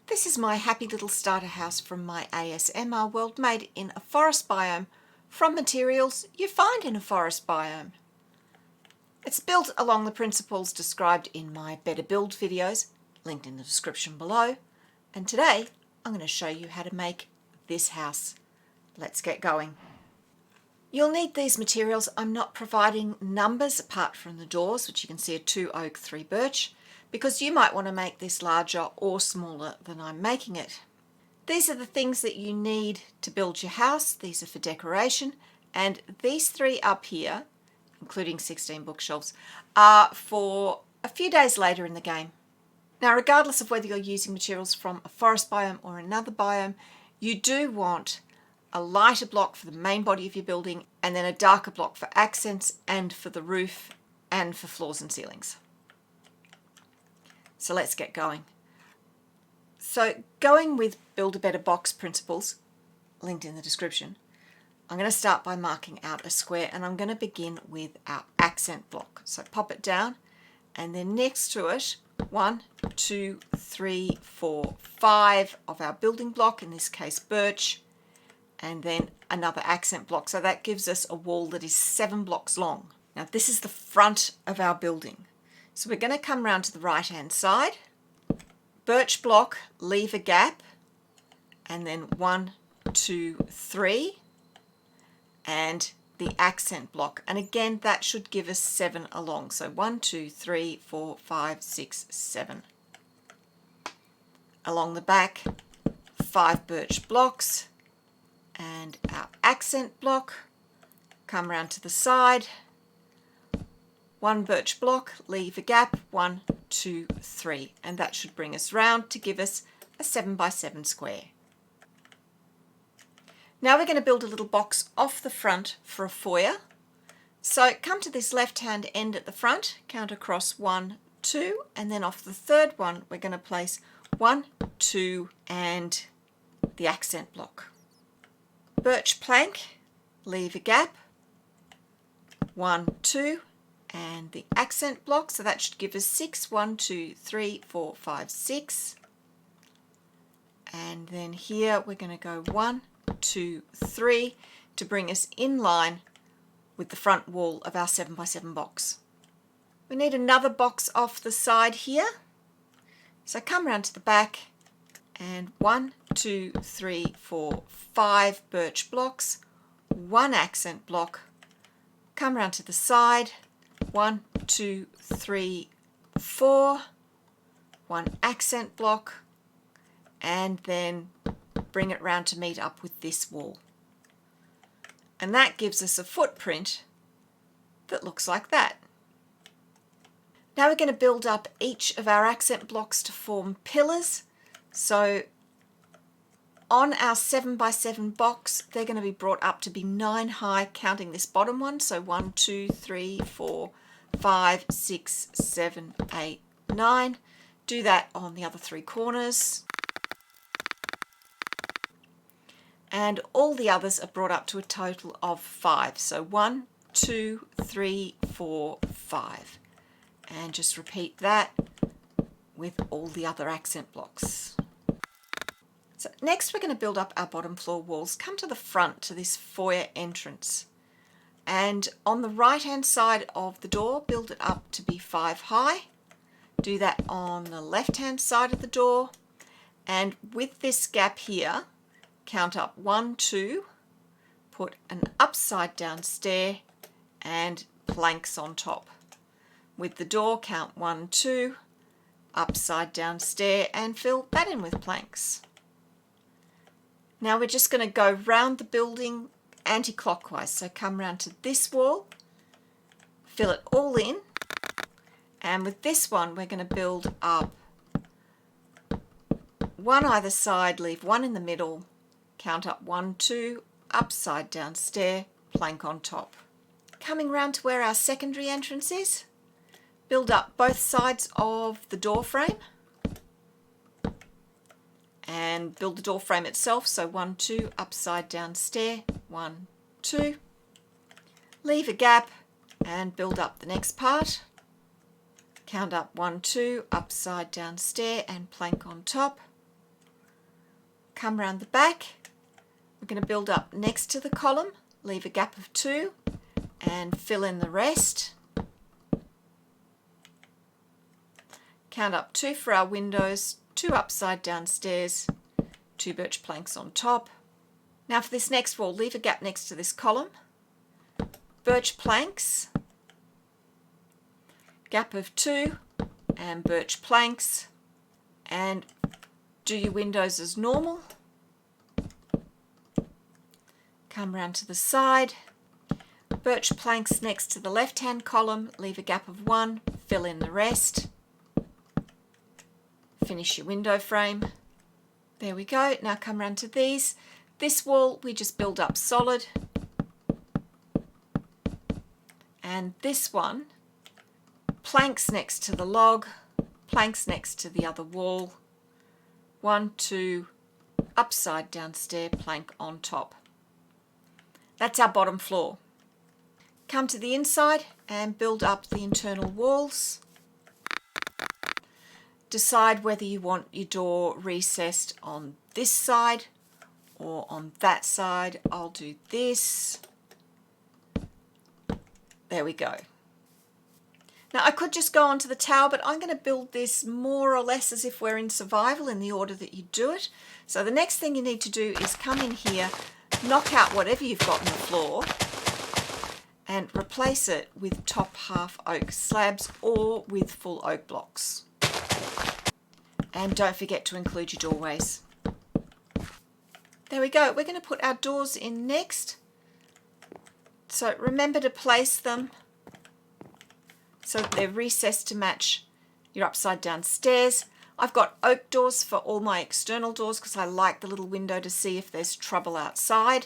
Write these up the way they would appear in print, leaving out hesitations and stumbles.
This is my happy little starter house from my ASMR world, made in a forest biome from materials you find in a forest biome. It's built along the principles described in my Better Build videos, linked in the description below, and today I'm going to show you how to make this house. Let's get going. You'll need these materials. I'm not providing numbers apart from the doors, which you can see are 2 oak, 3 birch, because you might want to make this larger or smaller than I'm making it. These are the things that you need to build your house. These are for decoration, and these 3 up here, including 16 bookshelves, are for a few days later in the game. Now, regardless of whether you're using materials from a forest biome or another biome, you do want a lighter block for the main body of your building, and then a darker block for accents and for the roof and for floors and ceilings. So let's get going. So going with Build a Better Box principles, linked in the description, I'm going to start by marking out a square, and I'm going to begin with our accent block. So pop it down, and then next to it, 1, 2, 3, 4, 5 of our building block, in this case birch, and then another accent block. So that gives us a wall that is 7 blocks long. Now this is the front of our building. So we're going to come round to the right hand side, birch block, leave a gap, and then 1, 2, 3, and the accent block. And again, that should give us 7 along. So 1, 2, 3, 4, 5, 6, 7. Along the back, 5 birch blocks, and our accent block. Come round to the side, 1 birch block, leave a gap, 1, 2, 3, and that should bring us round to give us a 7 by 7 square. Now we're going to build a little box off the front for a foyer. So come to this left hand end at the front, count across 1, 2, and then off the third one we're going to place 1, 2, and the accent block. Birch plank, leave a gap, 1, 2, and the accent block, so that should give us 6, 1, 2, 3, 4, 5, 6. And then here we're going to go 1, 2, 3 to bring us in line with the front wall of our 7 by 7 box. We need another box off the side here. So come round to the back, and 1, 2, 3, 4, 5 birch blocks, 1 accent block. Come round to the side, 1, 2, 3, 4, 1 accent block, and then bring it round to meet up with this wall. And that gives us a footprint that looks like that. Now we're going to build up each of our accent blocks to form pillars. So on our 7 by 7 box, they're going to be brought up to be 9 high, counting this bottom one. So 1, 2, 3, 4, 5, 6, 7, 8, 9. Do that on the other 3 corners. And all the others are brought up to a total of 5. So 1, 2, 3, 4, 5. And just repeat that with all the other accent blocks. So next we're going to build up our bottom floor walls. Come to the front to this foyer entrance, and on the right hand side of the door build it up to be 5 high. Do that on the left hand side of the door, and with this gap here count up 1, 2, put an upside down stair and planks on top. With the door count 1, 2, upside down stair, and fill that in with planks. Now we're just going to go round the building anti-clockwise. So come round to this wall, fill it all in, and with this one we're going to build up 1 either side, leave 1 in the middle, count up 1, 2, upside down stair, plank on top. Coming round to where our secondary entrance is, build up both sides of the door frame and build the door frame itself. So 1, 2, upside down stair, 1, 2. Leave a gap and build up the next part. Count up 1, 2, upside down stair and plank on top. come around the back. We're going to build up next to the column, leave a gap of 2 and fill in the rest. Count up 2 for our windows, 2 upside down stairs, 2 birch planks on top. Now for this next wall, leave a gap next to this column, birch planks, gap of 2 and birch planks, and do your windows as normal. Come round to the side, birch planks next to the left hand column, leave a gap of 1, fill in the rest. Finish your window frame. There we go. Now come round to these. This wall we just build up solid, and this one planks next to the log, planks next to the other wall, 1, 2 upside down stair, plank on top. That's our bottom floor. Come to the inside and build up the internal walls. Decide whether you want your door recessed on this side or on that side. I'll do this. There we go. Now I could just go onto the tower, but I'm going to build this more or less as if we're in survival in the order that you do it. So the next thing you need to do is come in here, knock out whatever you've got on the floor and replace it with top half oak slabs or with full oak blocks. And don't forget to include your doorways. There we go. We're going to put our doors in next. So remember to place them so that they're recessed to match your upside down stairs. I've got oak doors for all my external doors because I like the little window to see if there's trouble outside.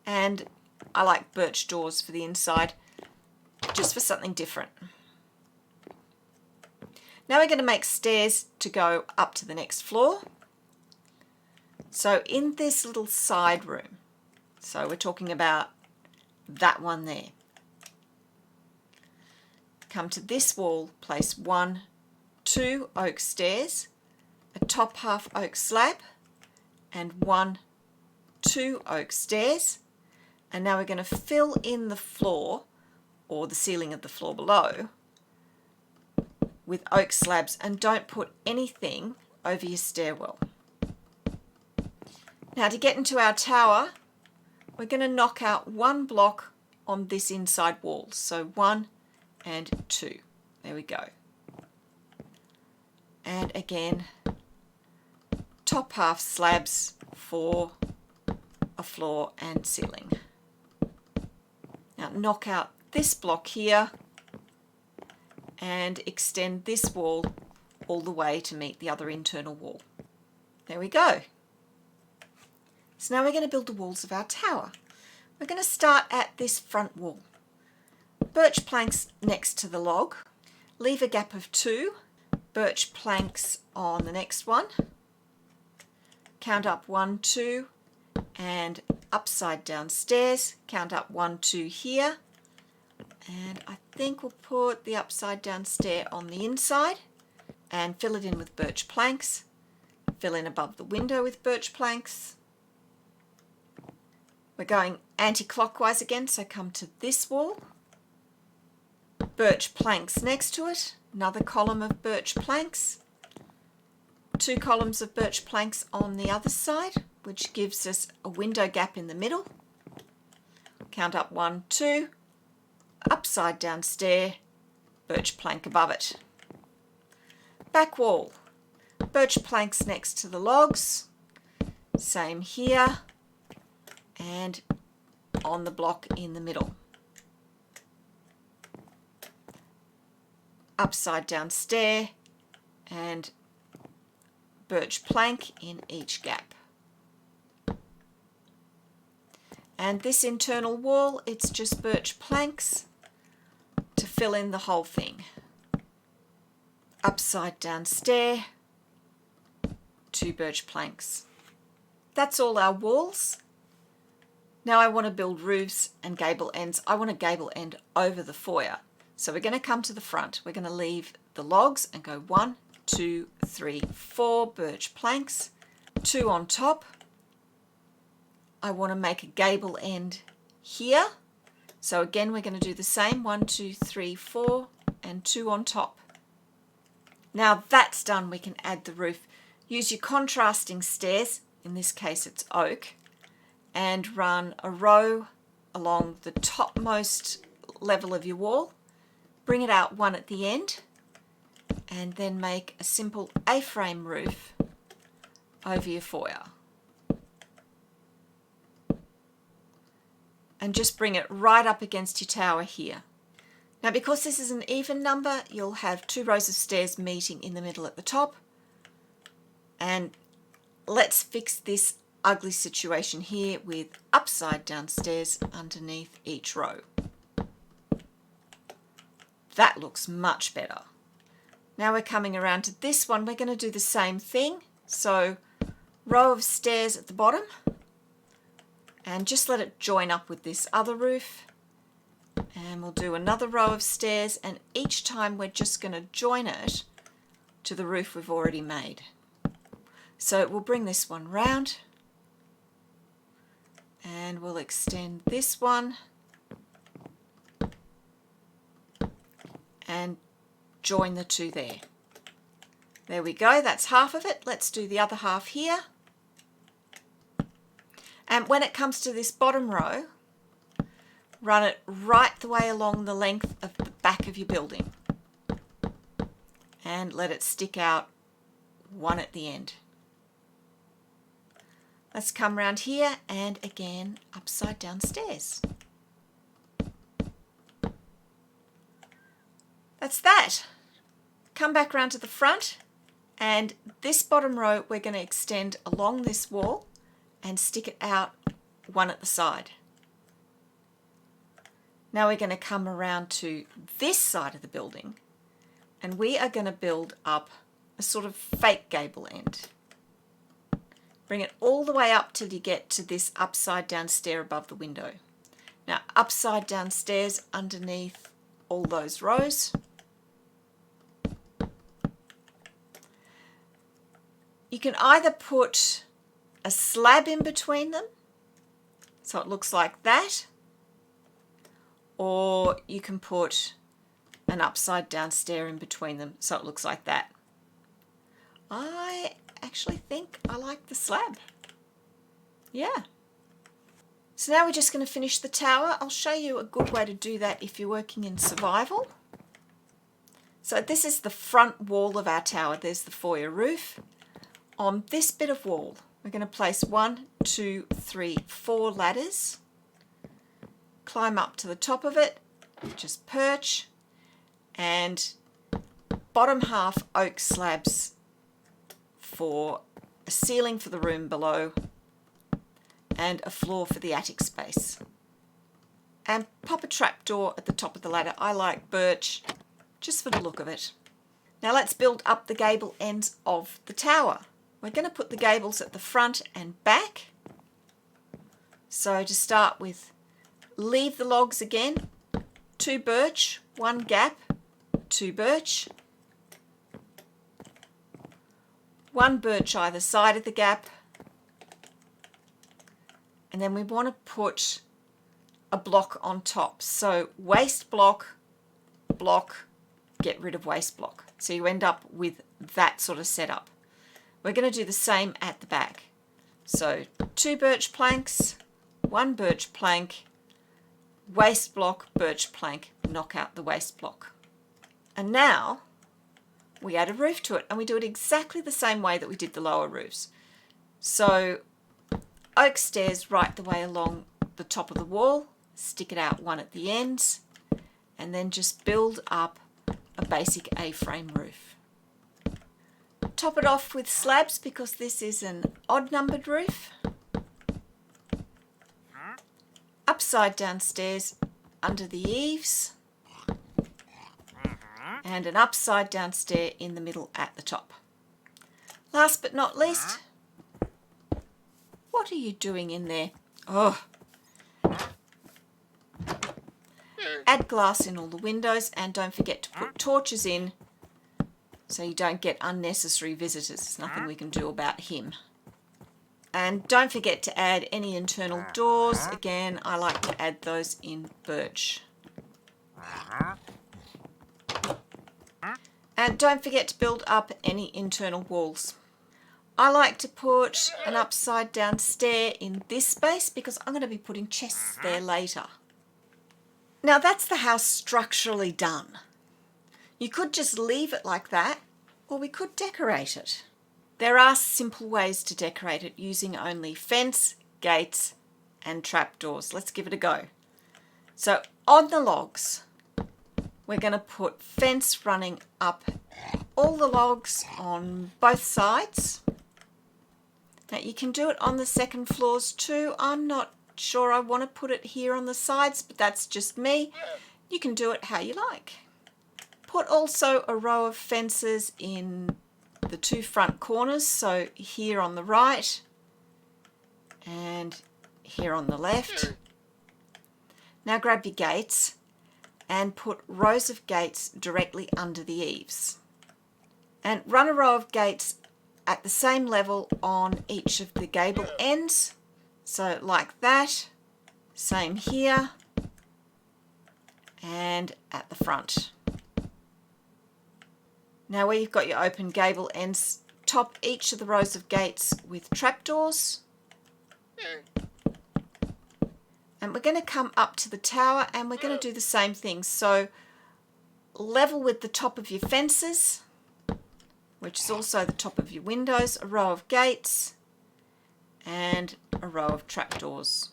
And I like birch doors for the inside, just for something different. Now we're going to make stairs to go up to the next floor. So in this little side room, so we're talking about that one there. Come to this wall, place 1, 2 oak stairs, a top half oak slab, and 1, 2 oak stairs. And now we're going to fill in the floor, or the ceiling of the floor below, with oak slabs, and don't put anything over your stairwell. Now to get into our tower, we're going to knock out 1 block on this inside wall. So 1 and 2. There we go. And again, top half slabs for a floor and ceiling. Now knock out this block here and extend this wall all the way to meet the other internal wall. There we go. So now we're going to build the walls of our tower. We're going to start at this front wall. Birch planks next to the log. Leave a gap of 2. Birch planks on the next one. Count up 1, 2, and upside down stairs. Count up 1, 2 here. And I think we'll put the upside down stair on the inside and fill it in with birch planks. Fill in above the window with birch planks. We're going anti-clockwise again, so come to this wall. Birch planks next to it. Another column of birch planks. 2 columns of birch planks on the other side, which gives us a window gap in the middle. Count up 1, 2. Upside down stair, birch plank above it. Back wall, birch planks next to the logs, same here, and on the block in the middle. Upside down stair and birch plank in each gap. And this internal wall, it's just birch planks to fill in the whole thing. Upside down stair, 2 birch planks. That's all our walls. Now I want to build roofs and gable ends. I want a gable end over the foyer. So we're going to come to the front. We're going to leave the logs and go 1, 2, 3, 4 birch planks 2 on top. I want to make a gable end here. So again, we're going to do the same, 1, 2, 3, 4, and 2 on top. Now that's done, we can add the roof. Use your contrasting stairs, in this case it's oak, and run a row along the topmost level of your wall. Bring it out 1 at the end, and then make a simple A-frame roof over your foyer. And just bring it right up against your tower here. Now because this is an even number, you'll have 2 rows of stairs meeting in the middle at the top. And let's fix this ugly situation here with upside down stairs underneath each row. That looks much better. Now we're coming around to this one. We're going to do the same thing. So row of stairs at the bottom, and just let it join up with this other roof. And we'll do another row of stairs, and each time we're just going to join it to the roof we've already made. So we'll bring this one round, and we'll extend this one and join the 2 there. There we go, that's half of it. Let's do the other half here. And when it comes to this bottom row, run it right the way along the length of the back of your building and let it stick out 1 at the end. Let's come around here and again upside down stairs. That's that. Come back around to the front, and this bottom row we're going to extend along this wall and stick it out 1 at the side. Now we're going to come around to this side of the building, and we are going to build up a sort of fake gable end. Bring it all the way up till you get to this upside down stair above the window. Now upside down stairs underneath all those rows. You can either put a slab in between them, so it looks like that, or you can put an upside down stair in between them, so it looks like that. I actually think I like the slab. Yeah. So now we're just going to finish the tower. I'll show you a good way to do that if you're working in survival. So this is the front wall of our tower. There's the foyer roof. On this bit of wall, we're going to place 1, 2, 3, 4 ladders. Climb up to the top of it, just perch, and bottom half oak slabs for a ceiling for the room below and a floor for the attic space. And pop a trapdoor at the top of the ladder. I like birch, just for the look of it. Now let's build up the gable ends of the tower. We're going to put the gables at the front and back. So to start with, leave the logs again, 2 birch, 1 gap, 2 birch, 1 birch either side of the gap, and then we want to put a block on top. So waste block, block, get rid of waste block. So you end up with that sort of setup. We're going to do the same at the back. So 2 birch planks, 1 birch plank, waste block, birch plank, knock out the waste block. And now we add a roof to it, and we do it exactly the same way that we did the lower roofs. So oak stairs right the way along the top of the wall, stick it out 1 at the ends, and then just build up a basic A-frame roof. Top it off with slabs because this is an odd numbered roof. Upside down stairs under the eaves, and an upside down stair in the middle at the top. Last but not least, what are you doing in there? Oh, add glass in all the windows, and don't forget to put torches in so you don't get unnecessary visitors. There's nothing we can do about him. And don't forget to add any internal doors. Again, I like to add those in birch. And don't forget to build up any internal walls. I like to put an upside down stair in this space because I'm going to be putting chests there later. Now that's the house structurally done. You could just leave it like that, or we could decorate it. There are simple ways to decorate it using only fence, gates and trapdoors. Let's give it a go. So on the logs, we're going to put fence running up all the logs on both sides. Now you can do it on the second floors too. I'm not sure I want to put it here on the sides, but that's just me. You can do it how you like. Put also a row of fences in the two front corners, so here on the right and here on the left. Now grab your gates and put rows of gates directly under the eaves. And run a row of gates at the same level on each of the gable ends. So like that, same here, and at the front. Now where you've got your open gable ends, top each of the rows of gates with trapdoors. And we're going to come up to the tower and we're going to do the same thing. So level with the top of your fences, which is also the top of your windows, a row of gates and a row of trapdoors.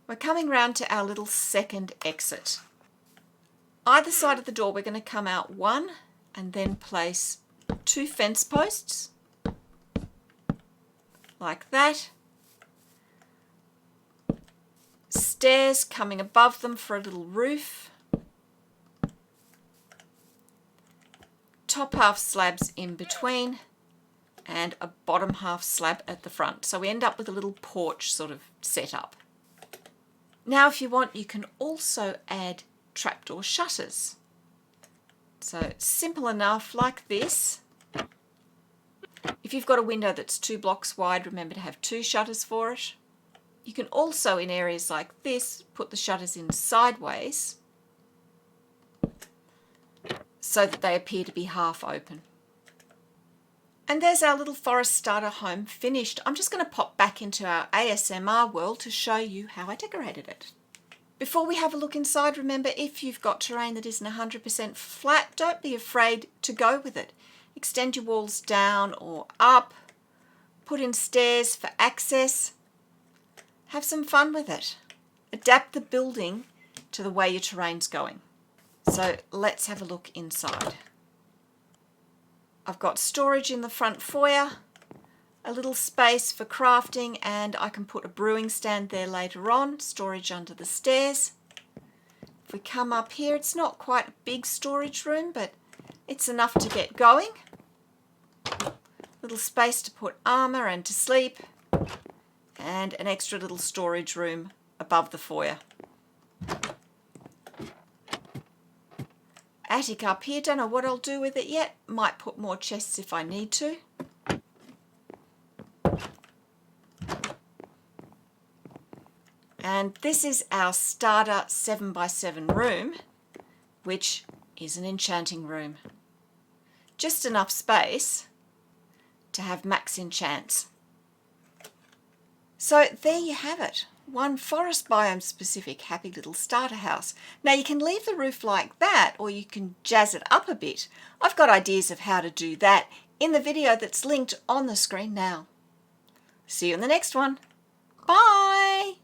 We're coming round to our little second exit. Either side of the door we're going to come out one and then place two fence posts like that. Stairs coming above them for a little roof. Top half slabs in between and a bottom half slab at the front. So we end up with a little porch sort of setup. Now if you want, you can also add trapdoor shutters. So simple enough like this. If you've got a window that's 2 blocks wide, remember to have 2 shutters for it. You can also, in areas like this, put the shutters in sideways so that they appear to be half open. And there's our little forest starter home finished. I'm just going to pop back into our ASMR world to show you how I decorated it. Before we have a look inside, remember if you've got terrain that isn't 100% flat, don't be afraid to go with it. Extend your walls down or up, put in stairs for access. Have some fun with it. Adapt the building to the way your terrain's going. So let's have a look inside. I've got storage in the front foyer, a little space for crafting, and I can put a brewing stand there later on, storage under the stairs. If we come up here, it's not quite a big storage room, but it's enough to get going. Little space to put armour and to sleep, and an extra little storage room above the foyer. Attic up here, don't know what I'll do with it yet. Might put more chests if I need to. And this is our starter 7x7 room, which is an enchanting room. Just enough space to have max enchants. So there you have it. One forest biome specific happy little starter house. Now you can leave the roof like that, or you can jazz it up a bit. I've got ideas of how to do that in the video that's linked on the screen now. See you in the next one. Bye!